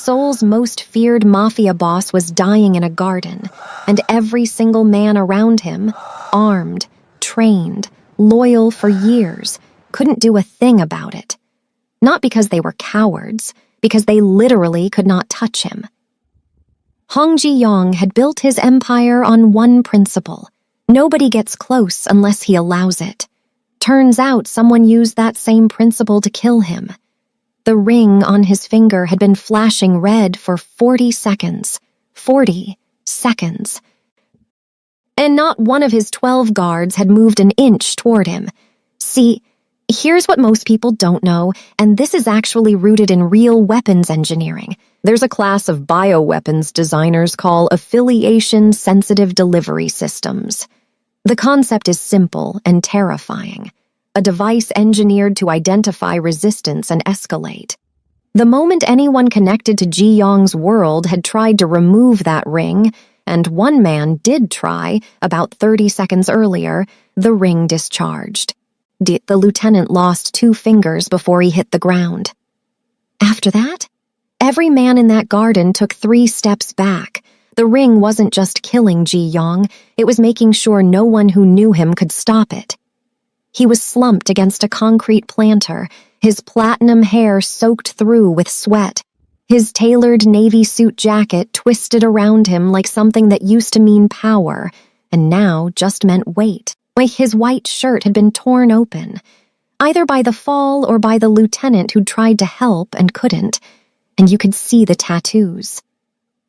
Seoul's most feared mafia boss was dying in a garden, and every single man around him, armed, trained, loyal for years, couldn't do a thing about it. Not because they were cowards, because they literally could not touch him. Hong Ji-yong had built his empire on one principle: nobody gets close unless he allows it. Turns out someone used that same principle to kill him. The ring on his finger had been flashing red for 40 seconds. 40 seconds. And not one of his 12 guards had moved an inch toward him. See, here's what most people don't know, and this is actually rooted in real weapons engineering. There's a class of bioweapons designers called affiliation-sensitive delivery systems. The concept is simple and terrifying. A device engineered to identify resistance and escalate. The moment anyone connected to Ji-yong's world had tried to remove that ring, and one man did try about 30 seconds earlier, the ring discharged. The lieutenant lost 2 fingers before he hit the ground. After that, every man in that garden took 3 steps back. The ring wasn't just killing Ji-yong, it was making sure no one who knew him could stop it. He was slumped against a concrete planter, his platinum hair soaked through with sweat. His tailored navy suit jacket twisted around him like something that used to mean power, and now just meant weight. Like his white shirt had been torn open, either by the fall or by the lieutenant who'd tried to help and couldn't, and you could see the tattoos.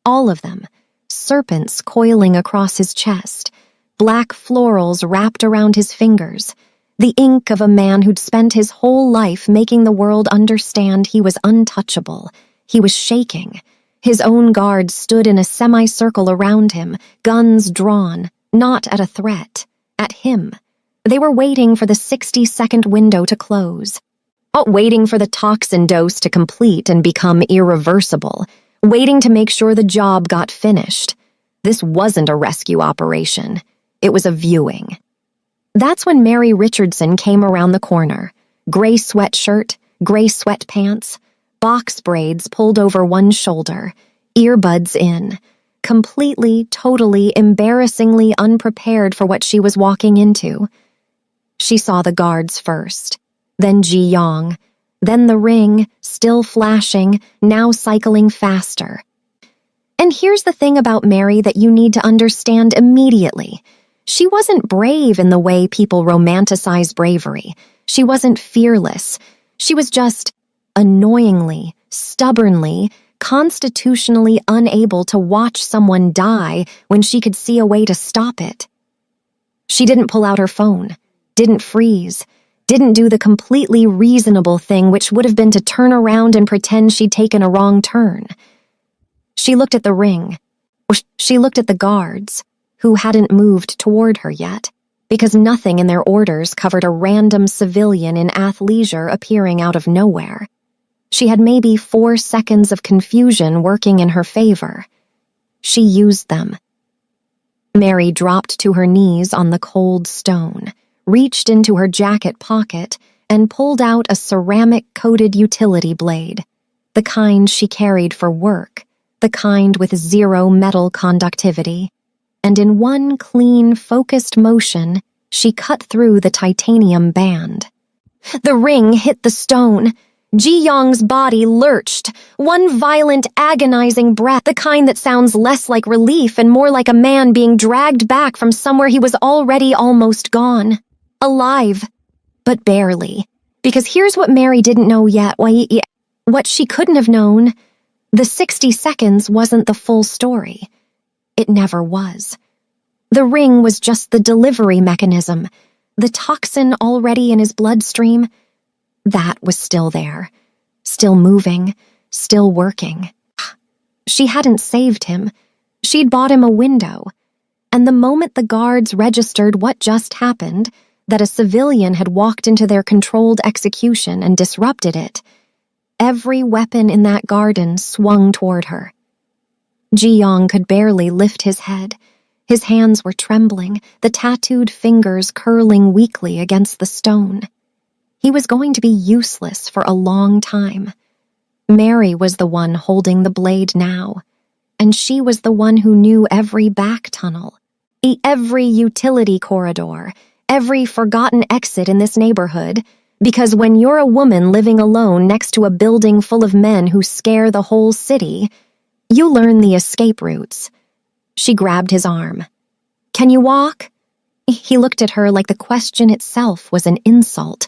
All of them, serpents coiling across his chest, black florals wrapped around his fingers, the ink of a man who'd spent his whole life making the world understand he was untouchable. He was shaking. His own guards stood in a semicircle around him, guns drawn, not at a threat, at him. They were waiting for the 60-second window to close. Waiting for the toxin dose to complete and become irreversible. Waiting to make sure the job got finished. This wasn't a rescue operation. It was a viewing. That's when Mary Richardson came around the corner. Gray sweatshirt, gray sweatpants, box braids pulled over one shoulder, earbuds in, completely, totally, embarrassingly unprepared for what she was walking into. She saw the guards first, then Ji-yong, then the ring, still flashing, now cycling faster. And here's the thing about Mary that you need to understand immediately. She wasn't brave in the way people romanticize bravery. She wasn't fearless. She was just annoyingly, stubbornly, constitutionally unable to watch someone die when she could see a way to stop it. She didn't pull out her phone, didn't freeze, didn't do the completely reasonable thing, which would have been to turn around and pretend she'd taken a wrong turn. She looked at the ring. She looked at the guards, who hadn't moved toward her yet, because nothing in their orders covered a random civilian in athleisure appearing out of nowhere. She had maybe 4 seconds of confusion working in her favor. She used them. Mary dropped to her knees on the cold stone, reached into her jacket pocket, and pulled out a ceramic-coated utility blade, the kind she carried for work, the kind with 0 metal conductivity. And in one clean, focused motion, she cut through the titanium band. The ring hit the stone. Ji-yong's body lurched, one violent, agonizing breath, the kind that sounds less like relief and more like a man being dragged back from somewhere he was already almost gone. Alive, but barely. Because here's what Mary didn't know yet, what she couldn't have known. The 60 seconds wasn't the full story. It never was. The ring was just the delivery mechanism. The toxin already in his bloodstream, that was still there, still moving, still working. She hadn't saved him. She'd bought him a window. And the moment the guards registered what just happened, that a civilian had walked into their controlled execution and disrupted it, every weapon in that garden swung toward her. Ji-yong could barely lift his head. His hands were trembling, the tattooed fingers curling weakly against the stone. He was going to be useless for a long time. Mary was the one holding the blade now, and she was the one who knew every back tunnel, every utility corridor, every forgotten exit in this neighborhood, because when you're a woman living alone next to a building full of men who scare the whole city, you learn the escape routes. She grabbed his arm. "Can you walk?" He looked at her like the question itself was an insult.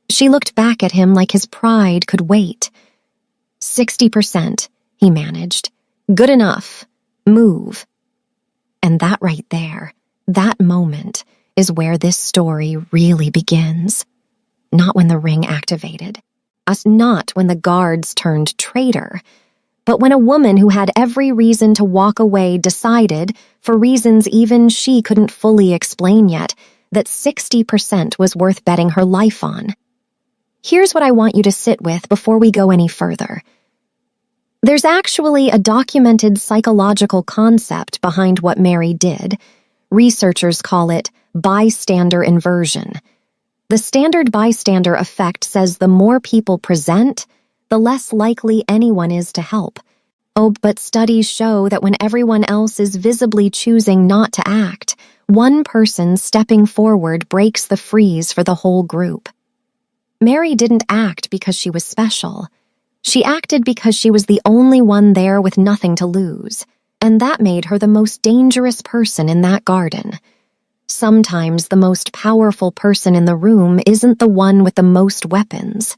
She looked back at him like his pride could wait. 60%, he managed. "Good enough. Move." And that right there, that moment, is where this story really begins. Not when the ring activated. Not when the guards turned traitor. But when a woman who had every reason to walk away decided, for reasons even she couldn't fully explain yet, that 60% was worth betting her life on. Here's what I want you to sit with before we go any further. There's actually a documented psychological concept behind what Mary did. Researchers call it bystander inversion. The standard bystander effect says the more people present, the less likely anyone is to help. Oh, but studies show that when everyone else is visibly choosing not to act, one person stepping forward breaks the freeze for the whole group. Mary didn't act because she was special. She acted because she was the only one there with nothing to lose, and that made her the most dangerous person in that garden. Sometimes the most powerful person in the room isn't the one with the most weapons.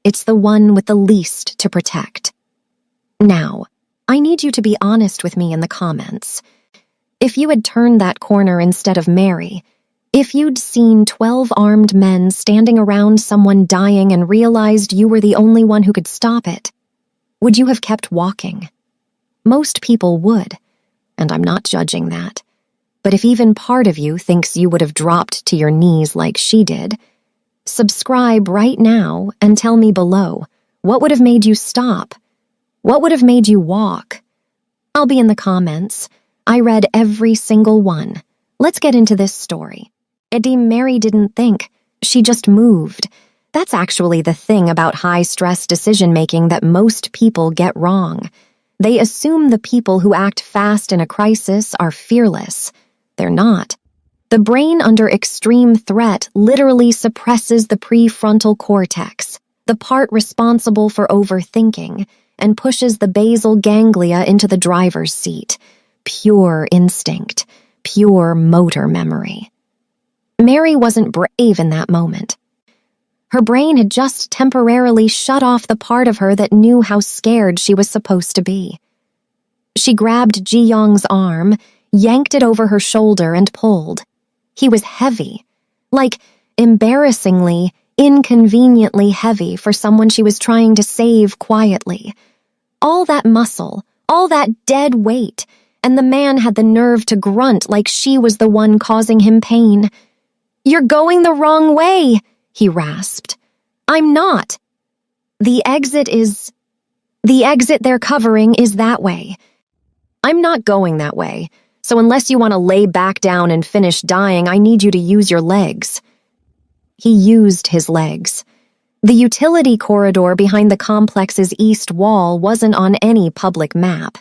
It's the one with the least to protect. Now, I need you to be honest with me in the comments. If you had turned that corner instead of Mary, if you'd seen 12 armed men standing around someone dying and realized you were the only one who could stop it, would you have kept walking? Most people would, and I'm not judging that. But if even part of you thinks you would have dropped to your knees like she did, subscribe right now and tell me below, what would have made you stop? What would have made you walk? I'll be in the comments. I read every single one. Let's get into this story. Mary didn't think. She just moved. That's actually the thing about high-stress decision-making that most people get wrong. They assume the people who act fast in a crisis are fearless. They're not. The brain under extreme threat literally suppresses the prefrontal cortex, the part responsible for overthinking, and pushes the basal ganglia into the driver's seat. Pure instinct, pure motor memory. Mary wasn't brave in that moment. Her brain had just temporarily shut off the part of her that knew how scared she was supposed to be. She grabbed Ji Yong's arm, yanked it over her shoulder, and pulled. He was heavy, like embarrassingly, inconveniently heavy for someone she was trying to save quietly. All that muscle, all that dead weight, and the man had the nerve to grunt like she was the one causing him pain. "You're going the wrong way," he rasped. "I'm not. The exit they're covering is that way. I'm not going that way. So unless you want to lay back down and finish dying, I need you to use your legs." He used his legs. The utility corridor behind the complex's east wall wasn't on any public map.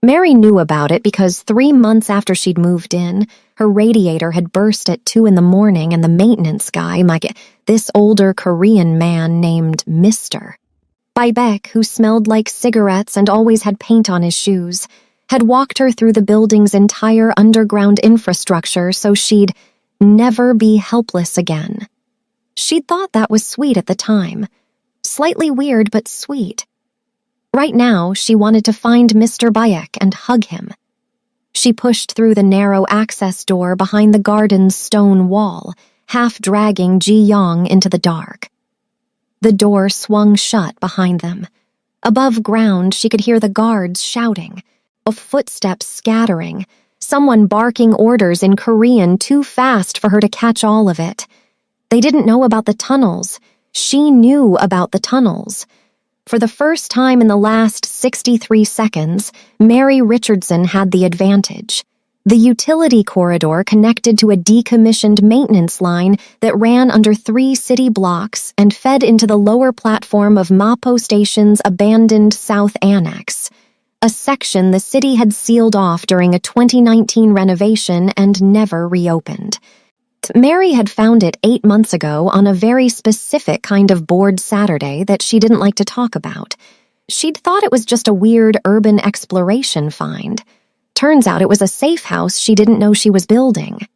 Mary knew about it because 3 months after she'd moved in, her radiator had burst at 2 in the morning and the maintenance guy, this older Korean man named Mr. Baek, who smelled like cigarettes and always had paint on his shoes, had walked her through the building's entire underground infrastructure so she'd never be helpless again. She'd thought that was sweet at the time. Slightly weird, but sweet. Right now, she wanted to find Mr. Baek and hug him. She pushed through the narrow access door behind the garden's stone wall, half dragging Ji Yong into the dark. The door swung shut behind them. Above ground, she could hear the guards shouting, of footsteps scattering, someone barking orders in Korean too fast for her to catch all of it. They didn't know about the tunnels. She knew about the tunnels. For the first time in the last 63 seconds, Mary Richardson had the advantage. The utility corridor connected to a decommissioned maintenance line that ran under 3 city blocks and fed into the lower platform of Mapo Station's abandoned South Annex, a section the city had sealed off during a 2019 renovation and never reopened. Mary had found it 8 months ago on a very specific kind of bored Saturday that she didn't like to talk about. She'd thought it was just a weird urban exploration find. Turns out it was a safe house she didn't know she was building.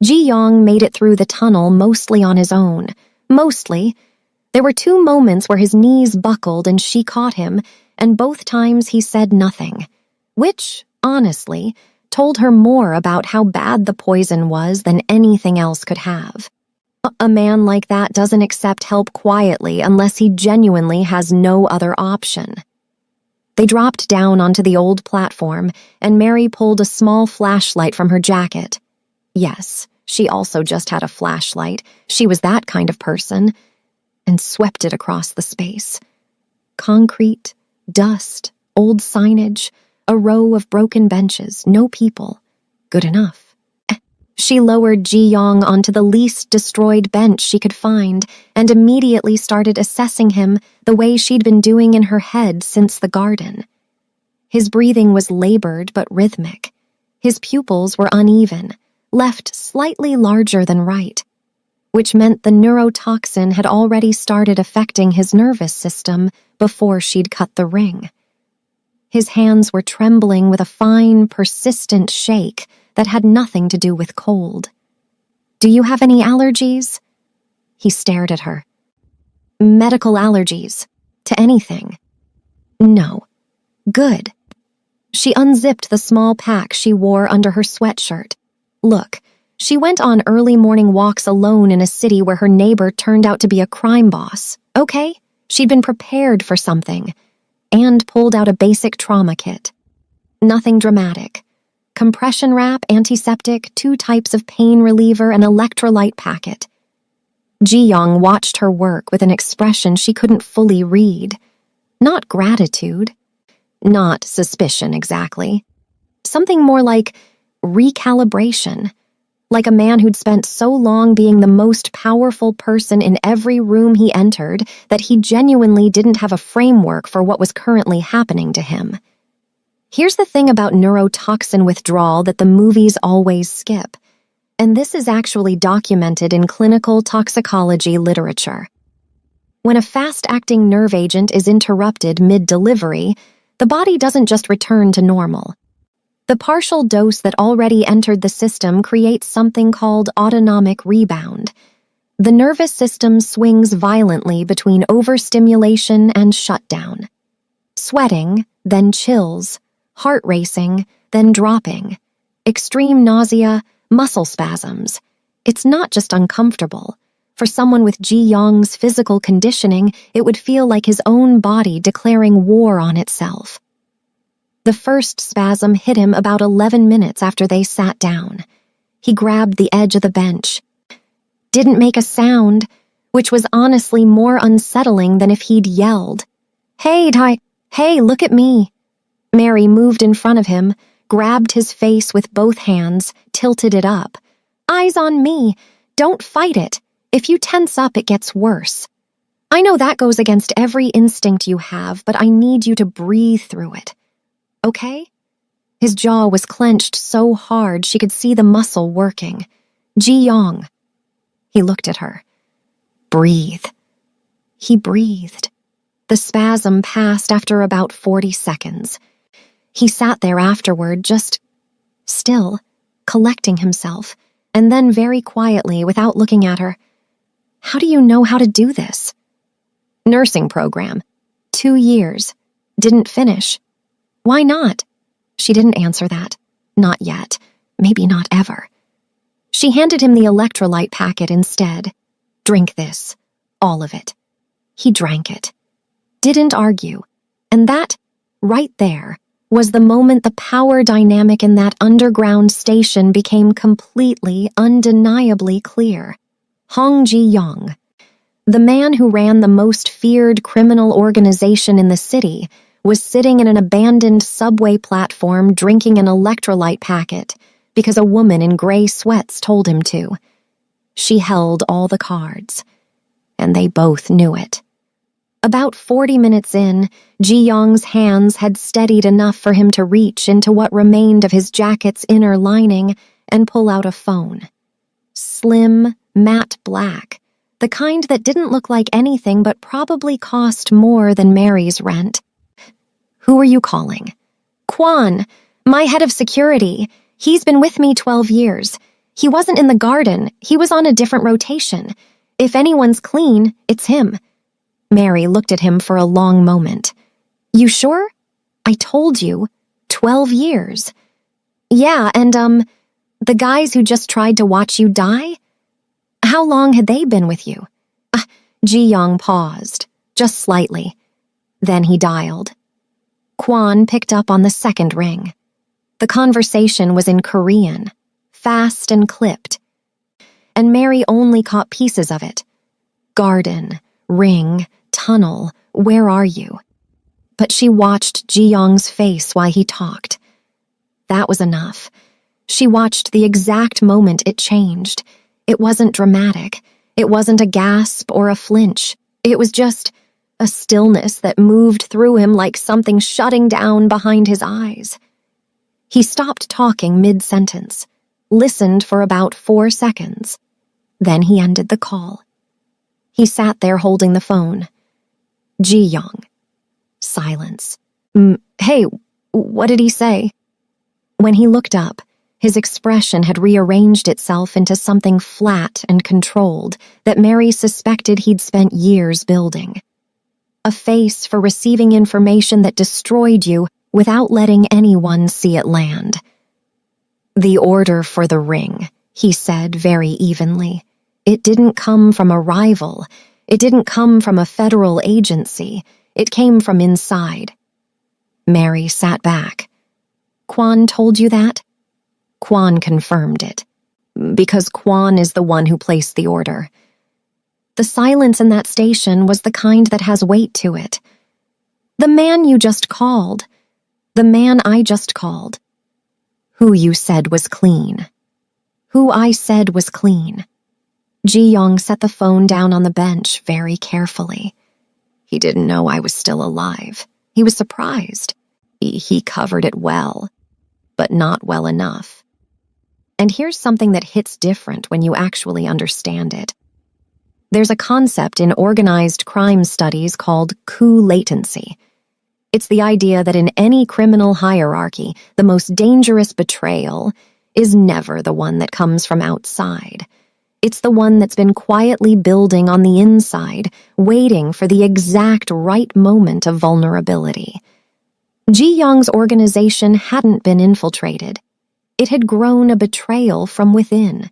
Ji Yong made it through the tunnel mostly on his own. Mostly. There were 2 moments where his knees buckled and she caught him, and both times he said nothing. Which, honestly, told her more about how bad the poison was than anything else could have. A man like that doesn't accept help quietly unless he genuinely has no other option. They dropped down onto the old platform, and Mary pulled a small flashlight from her jacket. Yes, she also just had a flashlight. She was that kind of person. And swept it across the space. Concrete, dust, old signage, a row of broken benches, no people. Good enough. She lowered Ji Yong onto the least destroyed bench she could find and immediately started assessing him the way she'd been doing in her head since the garden. His breathing was labored but rhythmic. His pupils were uneven, left slightly larger than right, which meant the neurotoxin had already started affecting his nervous system before she'd cut the ring. His hands were trembling with a fine, persistent shake that had nothing to do with cold. "Do you have any allergies?" He stared at her. "Medical allergies. To anything." "No." "Good." She unzipped the small pack she wore under her sweatshirt. Look, she went on early morning walks alone in a city where her neighbor turned out to be a crime boss. Okay, she'd been prepared for something, and pulled out a basic trauma kit. Nothing dramatic. Compression wrap, antiseptic, 2 types of pain reliever, and electrolyte packet. Ji Yong watched her work with an expression she couldn't fully read. Not gratitude. Not suspicion, exactly. Something more like recalibration. Like a man who'd spent so long being the most powerful person in every room he entered that he genuinely didn't have a framework for what was currently happening to him. Here's the thing about neurotoxin withdrawal that the movies always skip, and this is actually documented in clinical toxicology literature. When a fast-acting nerve agent is interrupted mid-delivery, the body doesn't just return to normal. The partial dose that already entered the system creates something called autonomic rebound. The nervous system swings violently between overstimulation and shutdown. Sweating, then chills, heart racing, then dropping, extreme nausea, muscle spasms. It's not just uncomfortable. For someone with Ji Yong's physical conditioning, it would feel like his own body declaring war on itself. The first spasm hit him about 11 minutes after they sat down. He grabbed the edge of the bench. Didn't make a sound, which was honestly more unsettling than if he'd yelled. Hey, look at me." Mary moved in front of him, grabbed his face with both hands, tilted it up. "Eyes on me. Don't fight it. If you tense up, it gets worse. I know that goes against every instinct you have, but I need you to breathe through it. Okay?" His jaw was clenched so hard she could see the muscle working. "Ji Yong." He looked at her. "Breathe." He breathed. The spasm passed after about 40 seconds. He sat there afterward, just still, collecting himself, and then very quietly, without looking at her, "How do you know how to do this?" "Nursing program. 2 years. Didn't finish." "Why not?" She didn't answer that. Not yet. Maybe not ever. She handed him the electrolyte packet instead. "Drink this. All of it." He drank it. Didn't argue. And that, right there, was the moment the power dynamic in that underground station became completely, undeniably clear. Hong Ji Yong, the man who ran the most feared criminal organization in the city, was sitting in an abandoned subway platform drinking an electrolyte packet, because a woman in gray sweats told him to. She held all the cards, and they both knew it. About 40 minutes in, Ji-young's hands had steadied enough for him to reach into what remained of his jacket's inner lining and pull out a phone. Slim, matte black, the kind that didn't look like anything but probably cost more than Mary's rent. "Who are you calling?" "Kwon, my head of security. He's been with me 12 years. He wasn't in the garden, he was on a different rotation. If anyone's clean, it's him." Mary looked at him for a long moment. "You sure? I told you. 12 years. Yeah, and, the guys who just tried to watch you die? How long had they been with you?" Ji-young paused, just slightly. Then he dialed. Kwon picked up on the second ring. The conversation was in Korean, fast and clipped, and Mary only caught pieces of it. Garden, ring, tunnel, where are you? But she watched Ji-young's face while he talked. That was enough. She watched the exact moment it changed. It wasn't dramatic. It wasn't a gasp or a flinch. It was just a stillness that moved through him like something shutting down behind his eyes. He stopped talking mid-sentence, listened for about 4 seconds. Then he ended the call. He sat there holding the phone. Ji-young. Silence. Hey, what did he say?" When he looked up, his expression had rearranged itself into something flat and controlled that Mary suspected he'd spent years building. A face for receiving information that destroyed you without letting anyone see it land. "The order for the ring," he said very evenly. "It didn't come from a rival. It didn't come from a federal agency. It came from inside." Mary sat back. "Kwon told you that?" Kwon confirmed it. "Because Kwon is the one who placed the order." The silence in that station was the kind that has weight to it. "The man you just called. The man I just called. Who you said was clean. Who I said was clean." Ji-young set the phone down on the bench very carefully. "He didn't know I was still alive. He was surprised. He covered it well, but not well enough. And here's something that hits different when you actually understand it. There's a concept in organized crime studies called coup latency. It's the idea that in any criminal hierarchy, the most dangerous betrayal is never the one that comes from outside. It's the one that's been quietly building on the inside, waiting for the exact right moment of vulnerability. Ji-young's organization hadn't been infiltrated. It had grown a betrayal from within.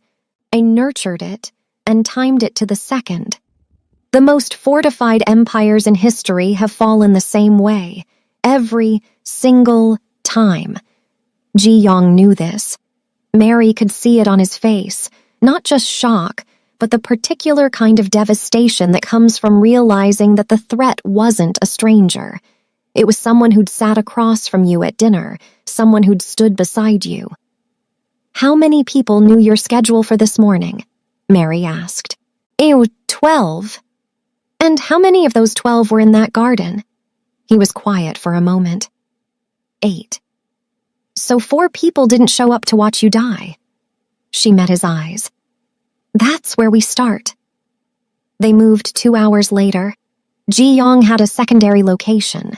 I nurtured it and timed it to the second. The most fortified empires in history have fallen the same way, every single time. Ji-young knew this. Mary could see it on his face, not just shock, but the particular kind of devastation that comes from realizing that the threat wasn't a stranger. It was someone who'd sat across from you at dinner, someone who'd stood beside you. "How many people knew your schedule for this morning?" Mary asked. 12. "And how many of those 12 were in that garden?" He was quiet for a moment. 8. "So 4 people didn't show up to watch you die." She met his eyes. "That's where we start." They moved 2 hours later. Ji-young had a secondary location.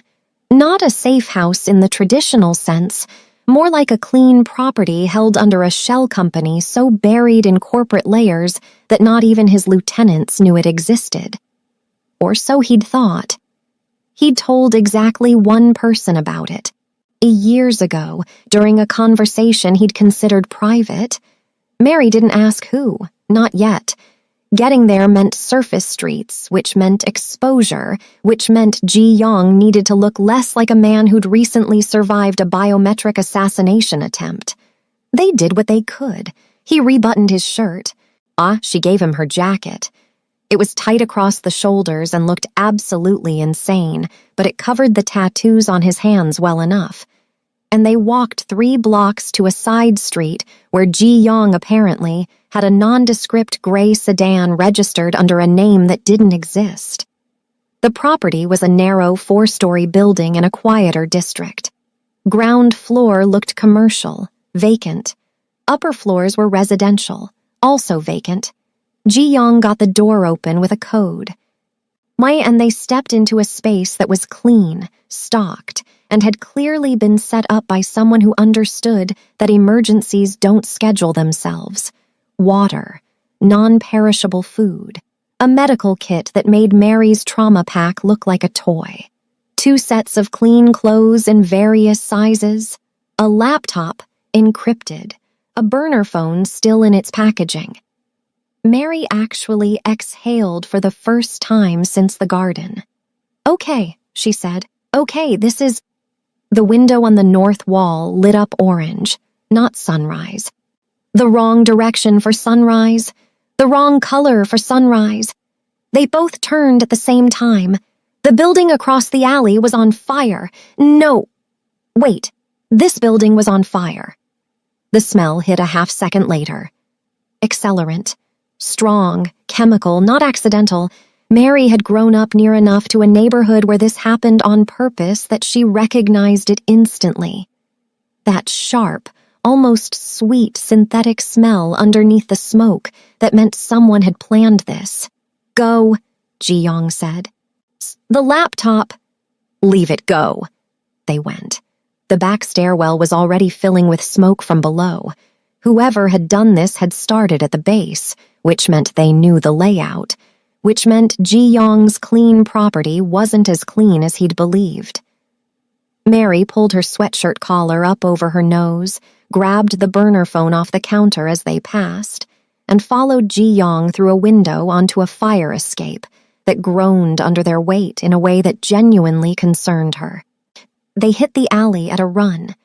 Not a safe house in the traditional sense, more like a clean property held under a shell company so buried in corporate layers that not even his lieutenants knew it existed. Or so he'd thought. He'd told exactly one person about it. Years ago, during a conversation he'd considered private. Mary didn't ask who, not yet. Getting there meant surface streets, which meant exposure, which meant Ji-young needed to look less like a man who'd recently survived a biometric assassination attempt. They did what they could. He rebuttoned his shirt. She gave him her jacket. It was tight across the shoulders and looked absolutely insane, but it covered the tattoos on his hands well enough. and they walked 3 blocks to a side street where Ji Yong apparently had a nondescript gray sedan registered under a name that didn't exist. The property was a narrow 4-story building in a quieter district. Ground floor looked commercial, vacant. Upper floors were residential, also vacant. Ji Yong got the door open with a code. And they stepped into a space that was clean, stocked, and had clearly been set up by someone who understood that emergencies don't schedule themselves. Water, non-perishable food, a medical kit that made Mary's trauma pack look like a toy, 2 sets of clean clothes in various sizes, a laptop, encrypted, a burner phone still in its packaging. Mary actually exhaled for the first time since the garden. "Okay," she said. "Okay, this is—" The window on the north wall lit up orange, not sunrise. The wrong direction for sunrise. The wrong color for sunrise. They both turned at the same time. The building across the alley was on fire. No. Wait. This building was on fire. The smell hit a half-second later. Accelerant. Strong, chemical, not accidental. Mary had grown up near enough to a neighborhood where this happened on purpose that she recognized it instantly. That sharp, almost sweet synthetic smell underneath the smoke that meant someone had planned this. "Go," Ji Yong said. "The laptop." "Leave it go." They went. The back stairwell was already filling with smoke from below. Whoever had done this had started at the base, which meant they knew the layout, which meant Ji Yong's clean property wasn't as clean as he'd believed. Mary pulled her sweatshirt collar up over her nose, grabbed the burner phone off the counter as they passed, and followed Ji Yong through a window onto a fire escape that groaned under their weight in a way that genuinely concerned her. They hit the alley at a run.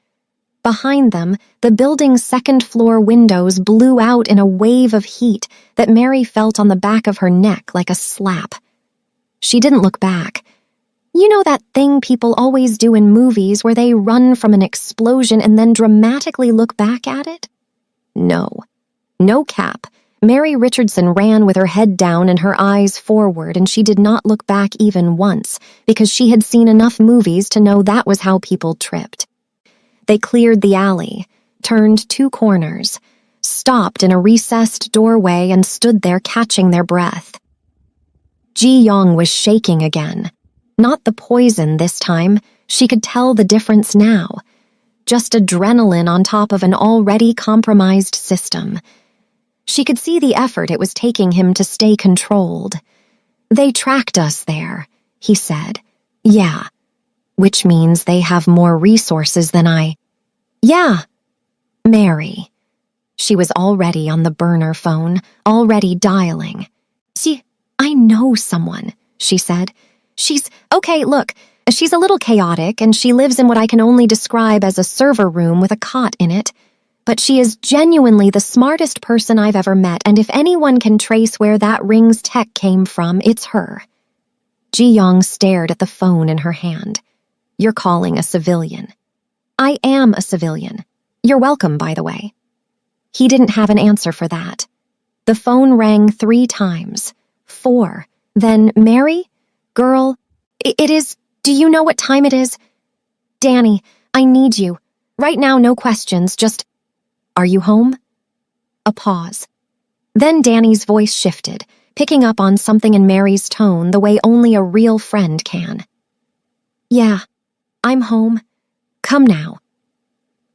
Behind them, the building's second-floor windows blew out in a wave of heat that Mary felt on the back of her neck like a slap. She didn't look back. You know that thing people always do in movies where they run from an explosion and then dramatically look back at it? No. No cap. Mary Richardson ran with her head down and her eyes forward, and she did not look back even once because she had seen enough movies to know that was how people tripped. They cleared the alley, turned 2 corners, stopped in a recessed doorway and stood there catching their breath. Ji Yong was shaking again. Not the poison this time. She could tell the difference now. Just adrenaline on top of an already compromised system. She could see the effort it was taking him to stay controlled. "They tracked us there," he said. "Yeah. Which means they have more resources than I—" "Yeah, Mary." She was already on the burner phone, already dialing. "See, I know someone," she said. Okay, look, she's a little chaotic, and she lives in what I can only describe as a server room with a cot in it. But she is genuinely the smartest person I've ever met, and if anyone can trace where that ring's tech came from, it's her." Ji Yong stared at the phone in her hand. "You're calling a civilian." "I am a civilian. You're welcome, by the way." He didn't have an answer for that. The phone rang 3 times. 4. Then, "Mary? Girl, it is— do you know what time it is? Danny, I need you. Right now, no questions, just— Are you home?" A pause. Then Danny's voice shifted, picking up on something in Mary's tone the way only a real friend can. "Yeah, I'm home. Come now."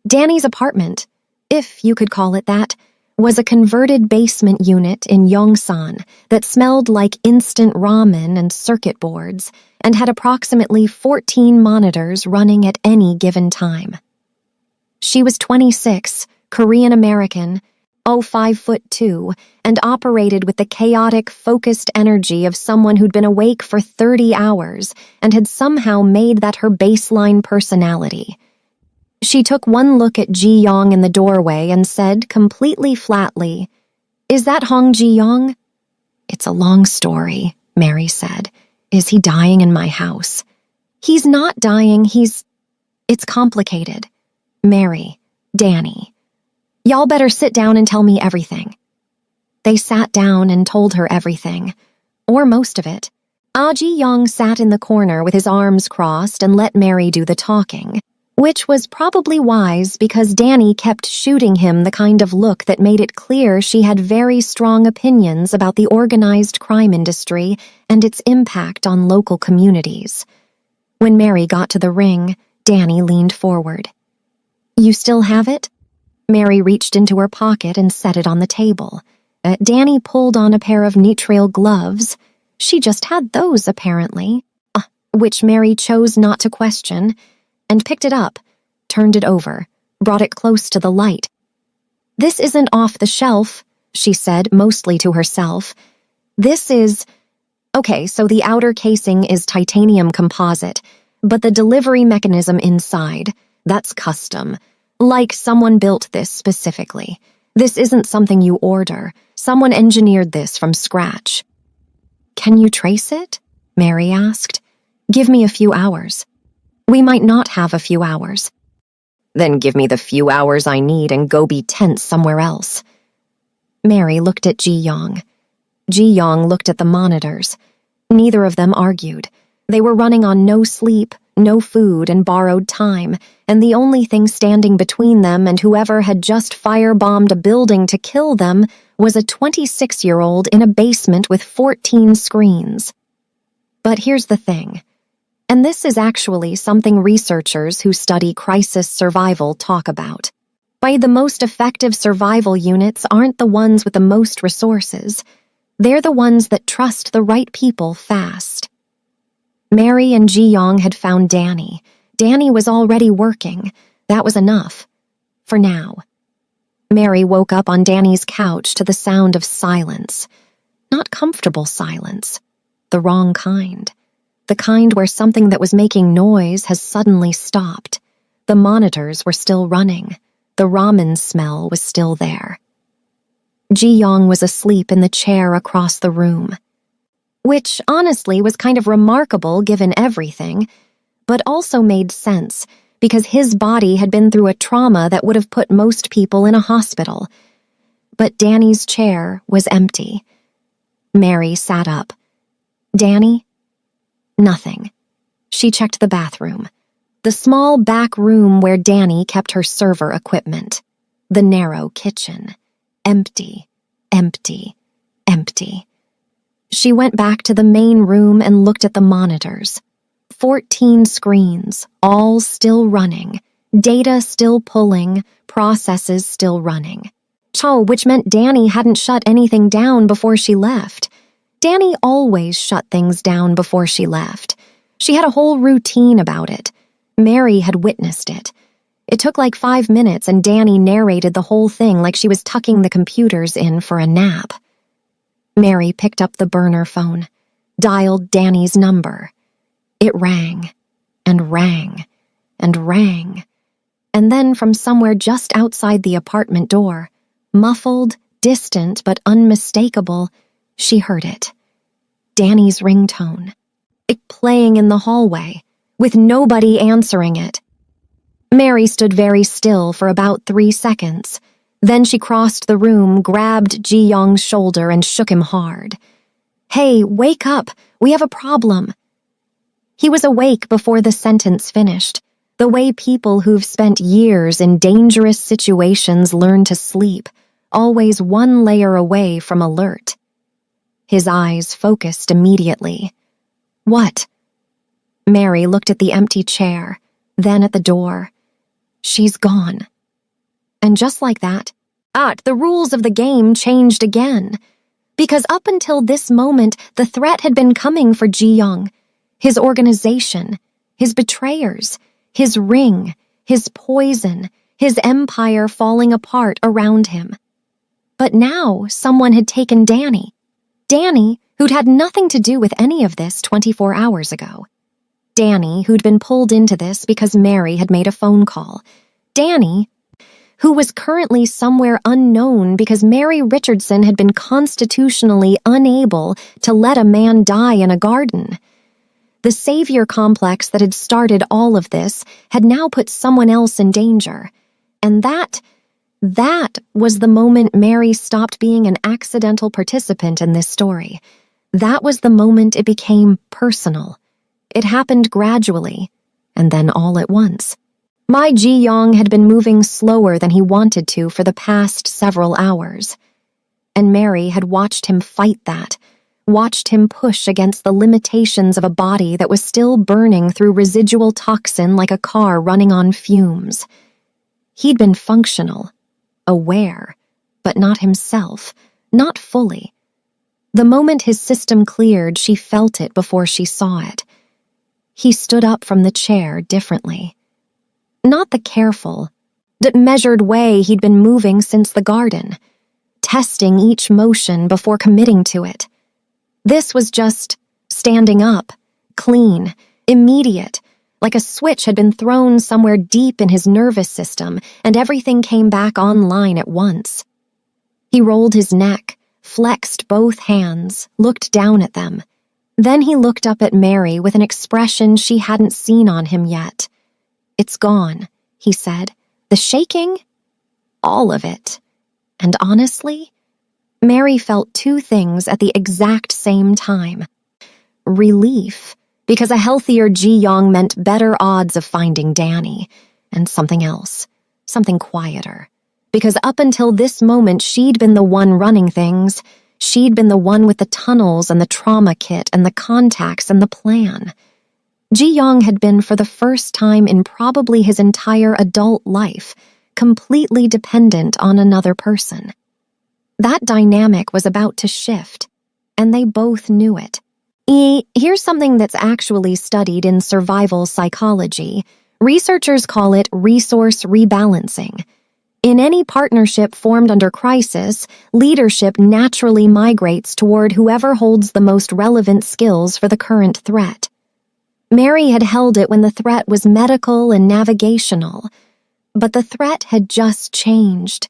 Danny's apartment, if you could call it that, was a converted basement unit in Yongsan that smelled like instant ramen and circuit boards and had approximately 14 monitors running at any given time. She was 26, Korean-American, 5'2", and operated with the chaotic, focused energy of someone who'd been awake for 30 hours and had somehow made that her baseline personality. She took one look at Ji Yong in the doorway and said, completely flatly, "Is that Hong Ji Yong?" "It's a long story," Mary said. "Is he dying in my house?" "He's not dying, It's complicated." Mary, Danny. Y'all better sit down and tell me everything. They sat down and told her everything, or most of it. Ji-young sat in the corner with his arms crossed and let Mary do the talking, which was probably wise because Danny kept shooting him the kind of look that made it clear she had very strong opinions about the organized crime industry and its impact on local communities. When Mary got to the ring, Danny leaned forward. "You still have it?" Mary reached into her pocket and set it on the table. Danny pulled on a pair of nitrile gloves. She just had those, apparently, which Mary chose not to question, and picked it up, turned it over, brought it close to the light. "This isn't off the shelf," she said, mostly to herself. "This is... Okay, so the outer casing is titanium composite, but the delivery mechanism inside, that's custom. Like someone built this specifically. This isn't something you order. Someone engineered this from scratch." "Can you trace it?" Mary asked. "Give me a few hours." "We might not have a few hours." "Then give me the few hours I need and go be tense somewhere else." Mary looked at Ji-young. Ji-young looked at the monitors. Neither of them argued. They were running on no sleep, no food, and borrowed time, and the only thing standing between them and whoever had just firebombed a building to kill them was a 26-year-old in a basement with 14 screens. But here's the thing, and this is actually something researchers who study crisis survival talk about. The most effective survival units aren't the ones with the most resources. They're the ones that trust the right people fast. Mary and Ji-young had found Danny. Danny was already working. That was enough. For now. Mary woke up on Danny's couch to the sound of silence. Not comfortable silence. The wrong kind. The kind where something that was making noise has suddenly stopped. The monitors were still running. The ramen smell was still there. Ji-young was asleep in the chair across the room. Which, honestly, was kind of remarkable given everything, but also made sense because his body had been through a trauma that would have put most people in a hospital. But Danny's chair was empty. Mary sat up. "Danny?" Nothing. She checked the bathroom. The small back room where Danny kept her server equipment. The narrow kitchen. Empty, empty, empty. She went back to the main room and looked at the monitors. 14 screens, all still running. Data still pulling, processes still running. Which meant Danny hadn't shut anything down before she left. Danny always shut things down before she left. She had a whole routine about it. Mary had witnessed it. It took like 5 minutes and Danny narrated the whole thing like she was tucking the computers in for a nap. Mary picked up the burner phone, dialed Danny's number. It rang, and rang, and rang. And then from somewhere just outside the apartment door, muffled, distant, but unmistakable, she heard it. Danny's ringtone. It playing in the hallway, with nobody answering it. Mary stood very still for about 3 seconds. Then she crossed the room, grabbed Ji-young's shoulder, and shook him hard. "Hey, wake up! We have a problem!" He was awake before the sentence finished, the way people who've spent years in dangerous situations learn to sleep, always one layer away from alert. His eyes focused immediately. "What?" Mary looked at the empty chair, then at the door. "She's gone." And just like that, the rules of the game changed again. Because up until this moment, the threat had been coming for Ji-young, his organization, his betrayers, his ring, his poison, his empire falling apart around him. But now someone had taken Danny. Danny, who'd had nothing to do with any of this 24 hours ago. Danny, who'd been pulled into this because Mary had made a phone call. Danny, who was currently somewhere unknown because Mary Richardson had been constitutionally unable to let a man die in a garden. The savior complex that had started all of this had now put someone else in danger. And that was the moment Mary stopped being an accidental participant in this story. That was the moment it became personal. It happened gradually, and then all at once. My Ji-young had been moving slower than he wanted to for the past several hours. And Mary had watched him fight that, watched him push against the limitations of a body that was still burning through residual toxin like a car running on fumes. He'd been functional, aware, but not himself, not fully. The moment his system cleared, she felt it before she saw it. He stood up from the chair differently. Not the careful, measured way he'd been moving since the garden, testing each motion before committing to it. This was just standing up, clean, immediate, like a switch had been thrown somewhere deep in his nervous system and everything came back online at once. He rolled his neck, flexed both hands, looked down at them. Then he looked up at Mary with an expression she hadn't seen on him yet. "It's gone," he said. "The shaking? All of it." And honestly, Mary felt two things at the exact same time. Relief, because a healthier Ji-young meant better odds of finding Danny, and something else, something quieter. Because up until this moment, she'd been the one running things. She'd been the one with the tunnels and the trauma kit and the contacts and the plan. Ji-young had been, for the first time in probably his entire adult life, completely dependent on another person. That dynamic was about to shift, and they both knew it. Here's something that's actually studied in survival psychology. Researchers call it resource rebalancing. In any partnership formed under crisis, leadership naturally migrates toward whoever holds the most relevant skills for the current threat. Mary had held it when the threat was medical and navigational, but the threat had just changed.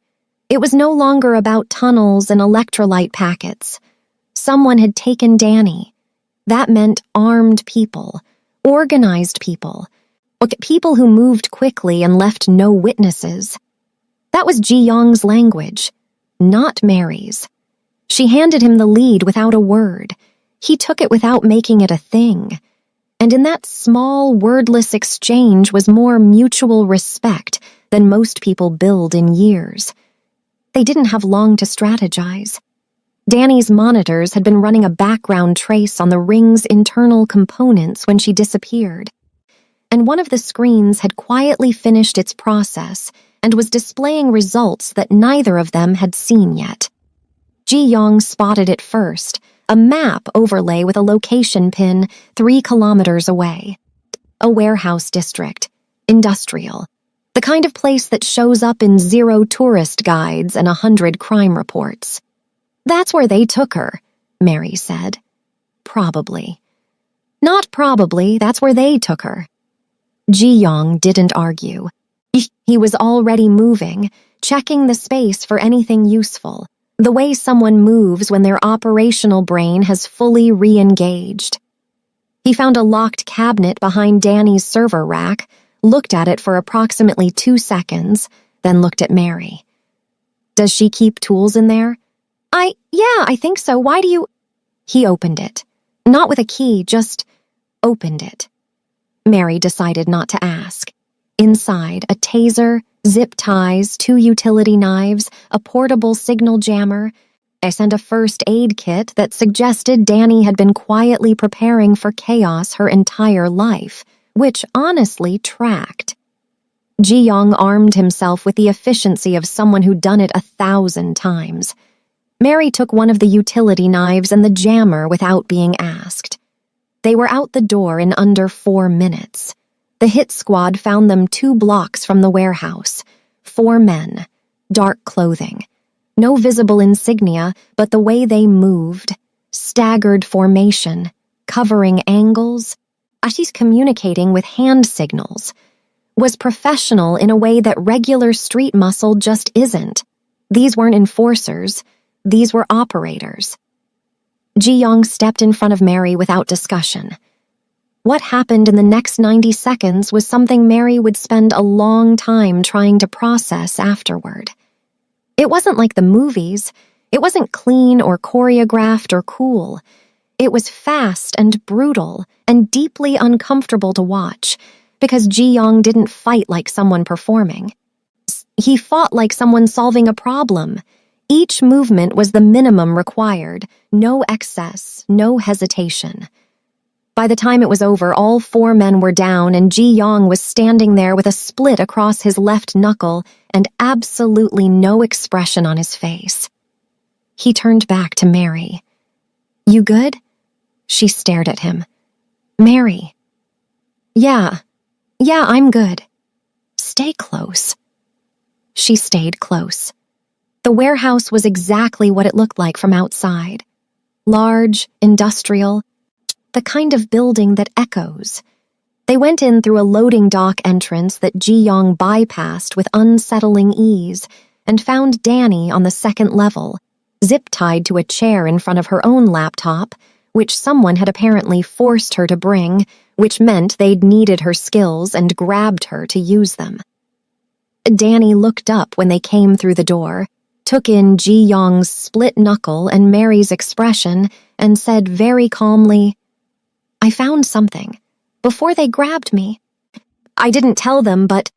It was no longer about tunnels and electrolyte packets. Someone had taken Danny. That meant armed people, organized people who moved quickly and left no witnesses. That was Ji-young's language, not Mary's. She handed him the lead without a word. He took it without making it a thing. And in that small, wordless exchange was more mutual respect than most people build in years. They didn't have long to strategize. Danny's monitors had been running a background trace on the ring's internal components when she disappeared. And one of the screens had quietly finished its process and was displaying results that neither of them had seen yet. Ji-young spotted it first, a map overlay with a location pin 3 kilometers away. A warehouse district, industrial, the kind of place that shows up in 0 tourist guides and 100 crime reports. "That's where they took her," Mary said. "Probably." "Not probably, that's where they took her." Ji-young didn't argue. He was already moving, checking the space for anything useful, the way someone moves when their operational brain has fully re-engaged. He found a locked cabinet behind Danny's server rack, looked at it for approximately 2 seconds, then looked at Mary. "Does she keep tools in there?" Yeah, I think so. Why do you—" He opened it. Not with a key, just opened it. Mary decided not to ask. Inside, a taser, zip ties, 2 utility knives, a portable signal jammer, and a first aid kit that suggested Danny had been quietly preparing for chaos her entire life, which honestly tracked. Ji-young armed himself with the efficiency of someone who'd done it 1,000 times. Mary took one of the utility knives and the jammer without being asked. They were out the door in under 4 minutes. The hit squad found them 2 blocks from the warehouse. 4 men, dark clothing. No visible insignia, but the way they moved, staggered formation, covering angles. She's communicating with hand signals. Was professional in a way that regular street muscle just isn't. These weren't enforcers. These were operators. Ji-young stepped in front of Mary without discussion. What happened in the next 90 seconds was something Mary would spend a long time trying to process afterward. It wasn't like the movies. It wasn't clean or choreographed or cool. It was fast and brutal and deeply uncomfortable to watch because Ji-young didn't fight like someone performing. He fought like someone solving a problem. Each movement was the minimum required, no excess, no hesitation. By the time it was over, all 4 men were down and Ji-young was standing there with a split across his left knuckle and absolutely no expression on his face. He turned back to Mary. "You good?" She stared at him. "Mary." Yeah, I'm good." "Stay close." She stayed close. The warehouse was exactly what it looked like from outside. Large, industrial, the kind of building that echoes. They went in through a loading dock entrance that Ji-young bypassed with unsettling ease and found Danny on the 2nd level, zip-tied to a chair in front of her own laptop, which someone had apparently forced her to bring, which meant they'd needed her skills and grabbed her to use them. Danny looked up when they came through the door, took in Ji-young's split knuckle and Mary's expression, and said very calmly, "I found something. Before they grabbed me. I didn't tell them, but...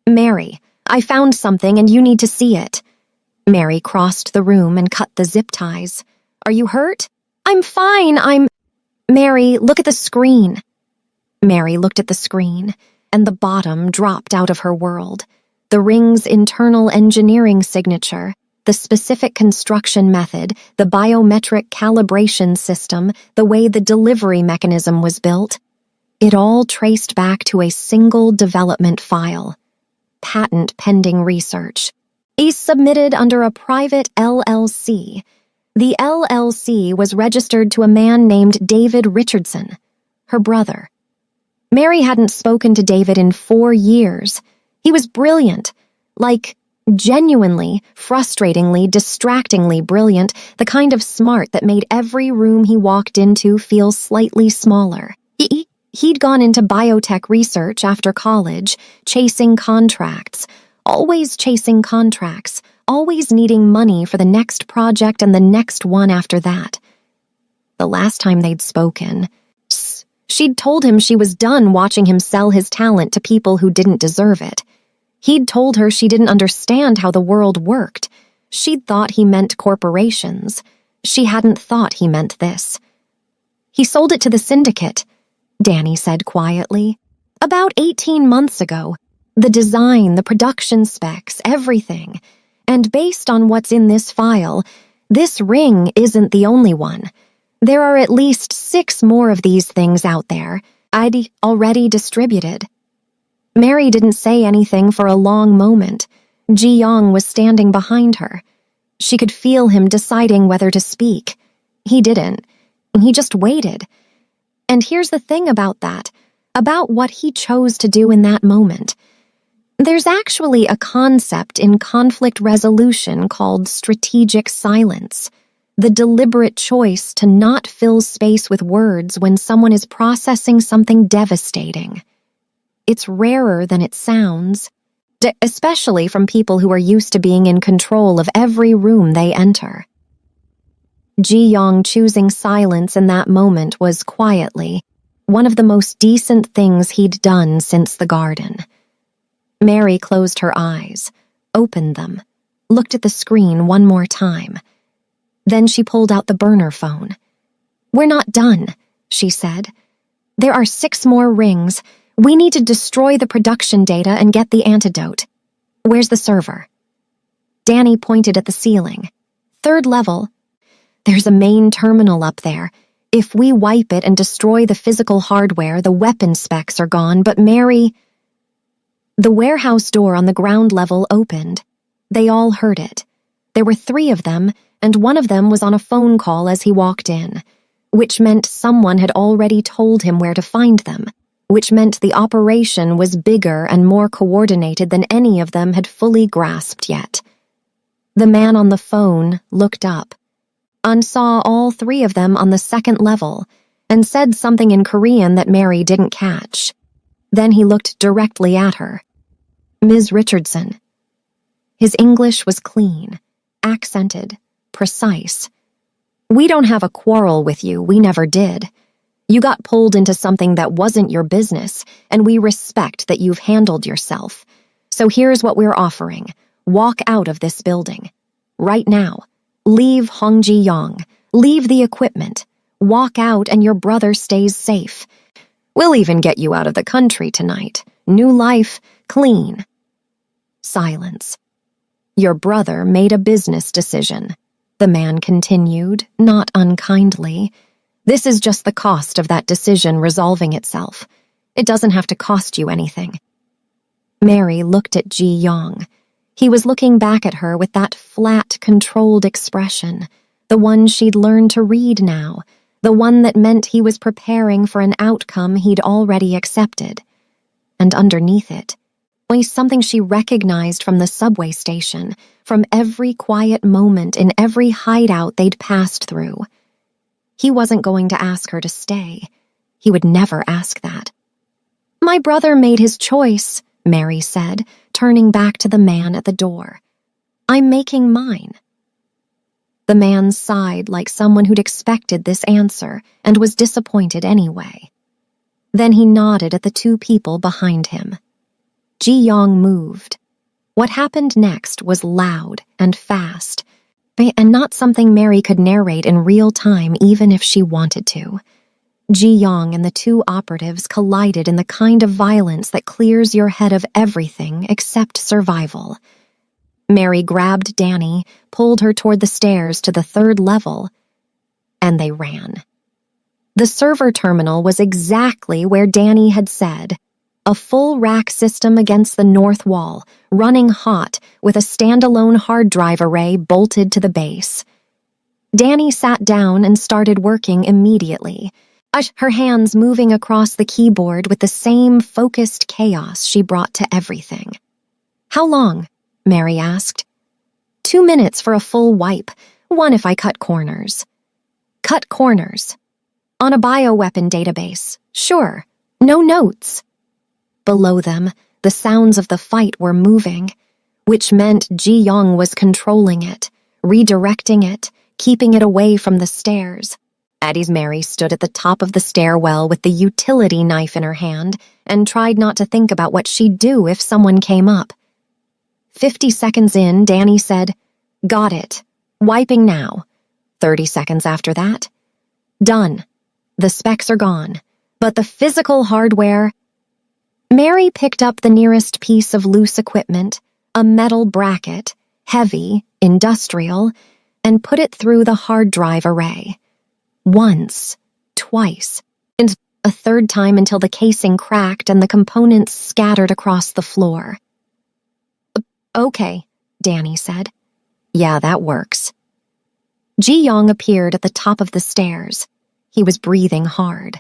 Mary, I found something and you need to see it." Mary crossed the room and cut the zip ties. "Are you hurt?" "I'm fine, Mary, look at the screen." Mary looked at the screen, and the bottom dropped out of her world. The ring's internal engineering signature, the specific construction method, the biometric calibration system, the way the delivery mechanism was built. It all traced back to a single development file. Patent pending research. Is submitted under a private LLC. The LLC was registered to a man named David Richardson, her brother. Mary hadn't spoken to David in 4 years. He was brilliant, like genuinely, frustratingly, distractingly brilliant, the kind of smart that made every room he walked into feel slightly smaller. He'd gone into biotech research after college, chasing contracts, always needing money for the next project and the next one after that. The last time they'd spoken, she'd told him she was done watching him sell his talent to people who didn't deserve it. He'd told her she didn't understand how the world worked. She'd thought he meant corporations. She hadn't thought he meant this. "He sold it to the syndicate," Danny said quietly. "About 18 months ago. The design, the production specs, everything. And based on what's in this file, this ring isn't the only one. There are at least 6 more of these things out there, already distributed." Mary didn't say anything for a long moment. Ji-young was standing behind her. She could feel him deciding whether to speak. He didn't. He just waited. And here's the thing about that, about what he chose to do in that moment. There's actually a concept in conflict resolution called strategic silence, the deliberate choice to not fill space with words when someone is processing something devastating. It's rarer than it sounds, especially from people who are used to being in control of every room they enter. Ji-young choosing silence in that moment was quietly one of the most decent things he'd done since the garden. Mary closed her eyes, opened them, looked at the screen one more time. Then she pulled out the burner phone. "We're not done," she said. "There are 6 more rings. We need to destroy the production data and get the antidote. Where's the server?" Danny pointed at the ceiling. "3rd level. There's a main terminal up there. If we wipe it and destroy the physical hardware, the weapon specs are gone, but Mary..." The warehouse door on the ground level opened. They all heard it. There were 3 of them, and one of them was on a phone call as he walked in, which meant someone had already told him where to find them, which meant the operation was bigger and more coordinated than any of them had fully grasped yet. The man on the phone looked up and saw all 3 of them on the 2nd level, and said something in Korean that Mary didn't catch. Then he looked directly at her. "Ms. Richardson." His English was clean, accented, precise. "We don't have a quarrel with you, we never did. You got pulled into something that wasn't your business, and we respect that you've handled yourself. So here's what we're offering. Walk out of this building. Right now. Leave Hongji-yong. Leave the equipment. Walk out and your brother stays safe. We'll even get you out of the country tonight. New life, clean." Silence. "Your brother made a business decision," the man continued, not unkindly. "This is just the cost of that decision resolving itself. It doesn't have to cost you anything." Mary looked at Ji-yong. He was looking back at her with that flat, controlled expression, the one she'd learned to read now, the one that meant he was preparing for an outcome he'd already accepted. And underneath it was something she recognized from the subway station, from every quiet moment in every hideout they'd passed through. He wasn't going to ask her to stay. He would never ask that. "My brother made his choice," Mary said, turning back to the man at the door. "I'm making mine." The man sighed like someone who'd expected this answer and was disappointed anyway. Then he nodded at the two people behind him. Ji-yong moved. What happened next was loud and fast, and not something Mary could narrate in real time even if she wanted to. Ji-yong and the two operatives collided in the kind of violence that clears your head of everything except survival. Mary grabbed Danny, pulled her toward the stairs to the third level, and they ran. The server terminal was exactly where Danny had said, a full rack system against the north wall, running hot with a standalone hard drive array bolted to the base. Danny sat down and started working immediately, her hands moving across the keyboard with the same focused chaos she brought to everything. "How long?" Mary asked. 2 minutes for a full wipe, 1 if I cut corners." "Cut corners? On a bioweapon database, sure. No notes." Below them, the sounds of the fight were moving, which meant Ji-yong was controlling it, redirecting it, keeping it away from the stairs. Addie's Mary stood at the top of the stairwell with the utility knife in her hand and tried not to think about what she'd do if someone came up. 50 seconds in, Danny said, "Got it. Wiping now." 30 seconds after that, "Done. The specs are gone, but the physical hardware—" Mary picked up the nearest piece of loose equipment, a metal bracket, heavy, industrial, and put it through the hard drive array. Once, twice, and a third time until the casing cracked and the components scattered across the floor. "Okay," Danny said. "Yeah, that works." Ji-yong appeared at the top of the stairs. He was breathing hard.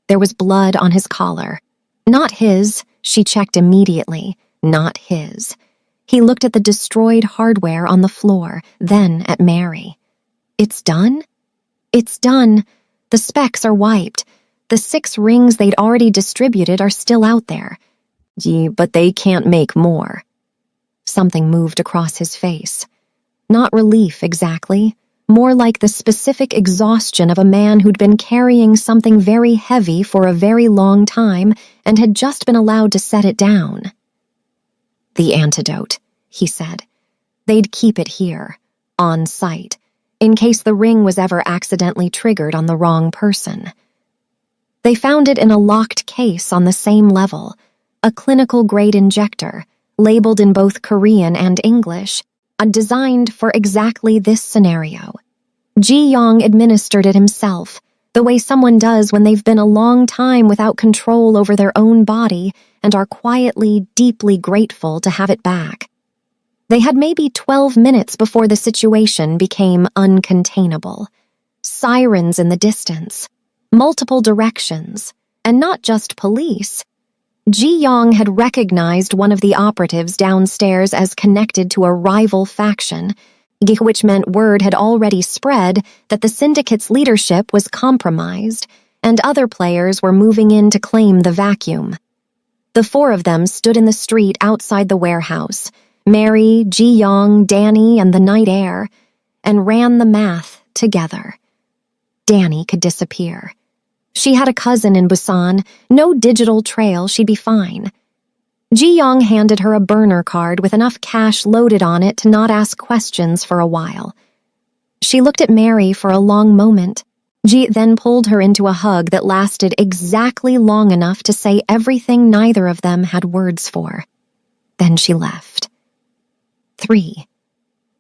There was blood on his collar. Not his, she checked immediately, not his. He looked at the destroyed hardware on the floor, then at Mary. "It's done?" "It's done. The specs are wiped. The 6 rings they'd already distributed are still out there. Gee, but they can't make more." Something moved across his face. Not relief exactly, more like the specific exhaustion of a man who'd been carrying something very heavy for a very long time and had just been allowed to set it down. "The antidote," he said. "They'd keep it here, on site, in case the ring was ever accidentally triggered on the wrong person. They found it in a locked case on the same level, a clinical-grade injector, labeled in both Korean and English, designed for exactly this scenario. Ji-yong administered it himself, the way someone does when they've been a long time without control over their own body and are quietly, deeply grateful to have it back. They had maybe 12 minutes before the situation became uncontainable. Sirens in the distance, multiple directions, and not just police. Ji-yong had recognized one of the operatives downstairs as connected to a rival faction, which meant word had already spread that the syndicate's leadership was compromised, and other players were moving in to claim the vacuum. The four of them stood in the street outside the warehouse, Mary, Ji-young, Danny, and the night air, and ran the math together. Danny could disappear. She had a cousin in Busan, no digital trail, she'd be fine. Ji-young handed her a burner card with enough cash loaded on it to not ask questions for a while. She looked at Mary for a long moment. Ji then pulled her into a hug that lasted exactly long enough to say everything neither of them had words for. Then she left. 3.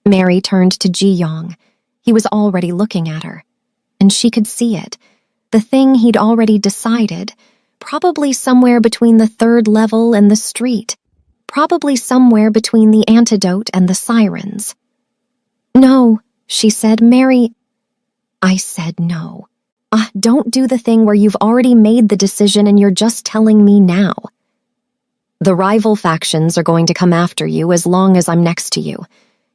Mary turned to Ji-young. He was already looking at her, and she could see it. The thing he'd already decided, probably somewhere between the third level and the street, probably somewhere between the antidote and the sirens. "No," she said. "Mary—" I said no. Don't do the thing where you've already made the decision and you're just telling me now. The rival factions are going to come after you as long as I'm next to you.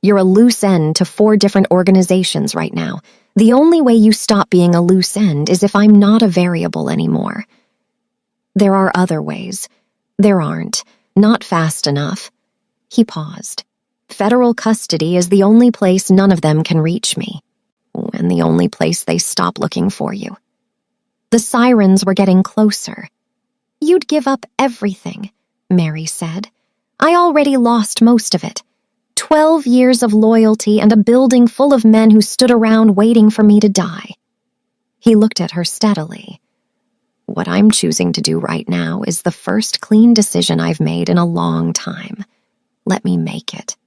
You're a loose end to 4 different organizations right now. The only way you stop being a loose end is if I'm not a variable anymore. There are other ways. There aren't. Not fast enough. He paused. Federal custody is the only place none of them can reach me. And the only place they stop looking for you. The sirens were getting closer. You'd give up everything, Mary said. I already lost most of it. 12 years of loyalty and a building full of men who stood around waiting for me to die. He looked at her steadily. What I'm choosing to do right now is the first clean decision I've made in a long time. Let me make it.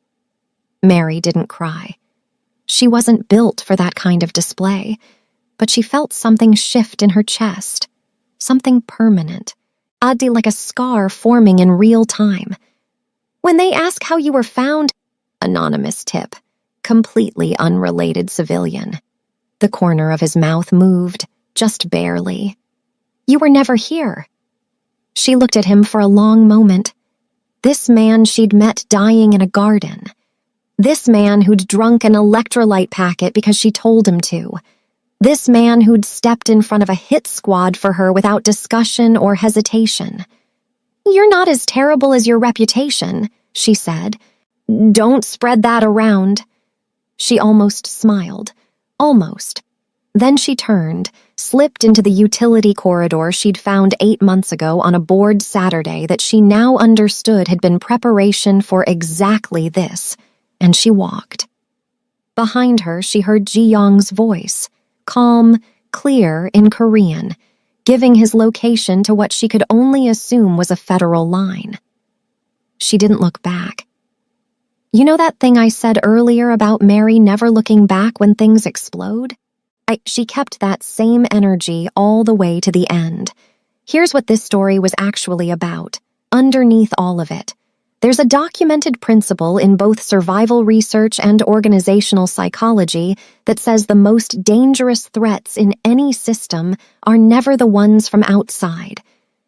Mary didn't cry. She wasn't built for that kind of display, but she felt something shift in her chest, something permanent, oddly like a scar forming in real time. When they ask how you were found, anonymous tip, completely unrelated civilian. The corner of his mouth moved, just barely. You were never here. She looked at him for a long moment. This man she'd met dying in a garden. This man who'd drunk an electrolyte packet because she told him to. This man who'd stepped in front of a hit squad for her without discussion or hesitation. You're not as terrible as your reputation, she said. Don't spread that around. She almost smiled. Almost. Then she turned, slipped into the utility corridor she'd found 8 months ago on a bored Saturday that she now understood had been preparation for exactly this, and she walked. Behind her, she heard Ji-young's voice, calm, clear in Korean, giving his location to what she could only assume was a federal line. She didn't look back. You know that thing I said earlier about Mary never looking back when things explode? She kept that same energy all the way to the end. Here's what this story was actually about, underneath all of it. There's a documented principle in both survival research and organizational psychology that says the most dangerous threats in any system are never the ones from outside.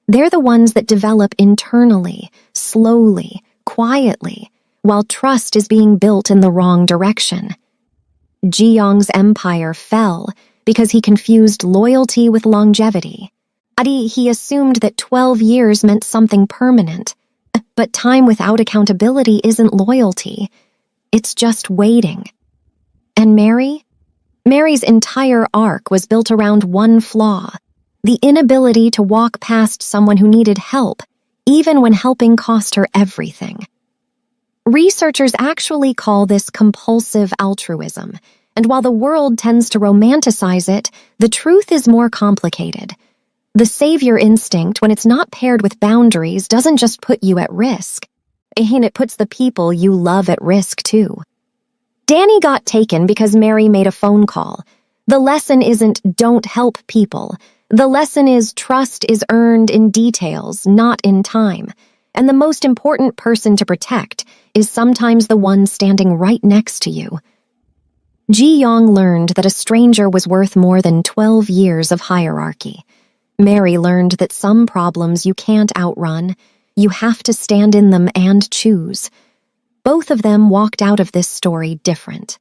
They're the ones that develop internally, slowly, quietly, while trust is being built in the wrong direction. Ji-young's empire fell because he confused loyalty with longevity. He assumed that 12 years meant something permanent. But time without accountability isn't loyalty. It's just waiting. And Mary's entire arc was built around one flaw, the inability to walk past someone who needed help, even when helping cost her everything. Researchers actually call this compulsive altruism, and while the world tends to romanticize it, the truth is more complicated. The savior instinct, when it's not paired with boundaries, doesn't just put you at risk. It puts the people you love at risk, too. Danny got taken because Mary made a phone call. The lesson isn't don't help people. The lesson is trust is earned in details, not in time. And the most important person to protect is sometimes the one standing right next to you. Ji-young learned that a stranger was worth more than 12 years of hierarchy. Mary learned that some problems you can't outrun. You have to stand in them and choose. Both of them walked out of this story different.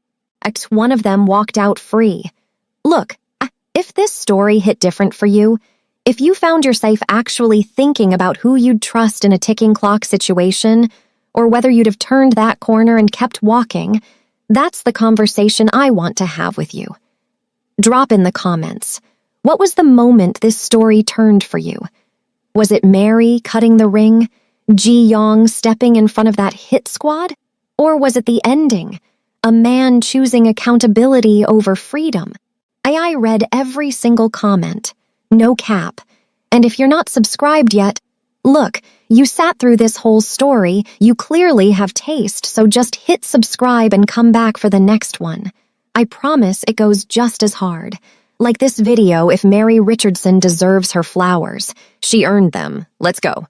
One of them walked out free. Look, If this story hit different for you, if you found yourself actually thinking about who you'd trust in a ticking clock situation, or whether you'd have turned that corner and kept walking, that's the conversation I want to have with you. Drop in the comments. What was the moment this story turned for you? Was it Mary cutting the ring? Ji Yong stepping in front of that hit squad? Or was it the ending? A man choosing accountability over freedom? I read every single comment. No cap. And if you're not subscribed yet, look, you sat through this whole story, you clearly have taste, so just hit subscribe and come back for the next one. I promise it goes just as hard. Like this video if Mary Richardson deserves her flowers. She earned them. Let's go.